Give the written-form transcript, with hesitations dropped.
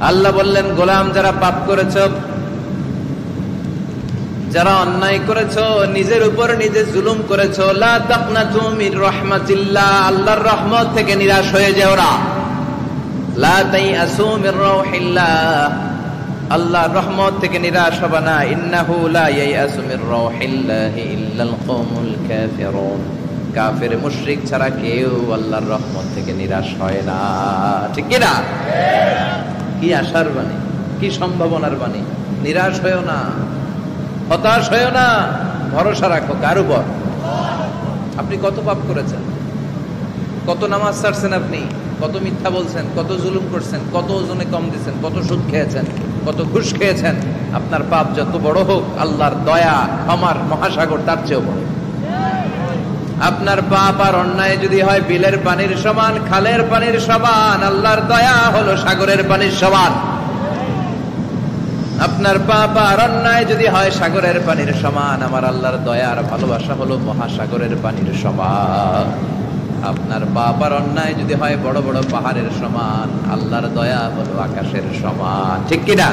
আল্লাহ বললেন, গোলাম যারা পাপ করেছ, যারা অন্যায় করেছ, নিজের উপর নিজে জুলুম করেছ, লা তাকনাতু মির রাহমাতিল্লাহ, আল্লাহর রহমত থেকে নিরাশ হয়ে যেও না। লা তাইআসু মির রাউহিল্লাহ, আল্লাহর রহমত থেকে নিরাশ হবে না। ইন্নাহু লা ইয়াইআসু মির রাউহিল্লাহি ইল্লাল কওমুল কাফিরুন, কাফের মুশরিক ছাড়া কেউ আল্লাহর রহমত থেকে নিরাশ হয় না। ঠিক কি না? কি আশার বাণী, কি সম্ভাবনার বাণী। নিরাশ হয়েও না, হতাশ হয়েও না, ভরসা রাখো কার উপর? আপনি কত পাপ করেছেন, কত নামাজ ছাড়ছেন, আপনি কত মিথ্যা বলছেন, কত জুলুম করছেন, কত ওজনে কম দিয়েছেন, কত সুদ খেয়েছেন, কত ঘুষ খেয়েছেন। আপনার পাপ যত বড় হোক, আল্লাহর দয়া ক্ষমার মহাসাগর তার চেয়েও বড়। আপনার পাপ আর অন্যায় যদি হয় বিলের পানির সমান, খালের পানির সমান, আল্লাহর দয়া হলো সাগরের পানির সমান। আপনার পাপ আর অন্যায় যদি হয় সাগরের পানির সমান, আমার আল্লাহর দয়া আর ভালোবাসা হলো মহাসাগরের পানির সমান। আপনার পাপ আর অন্যায় যদি হয় বড় বড় পাহাড়ের সমান, আল্লাহর দয়া হলো আকাশের সমান। ঠিক কিনা?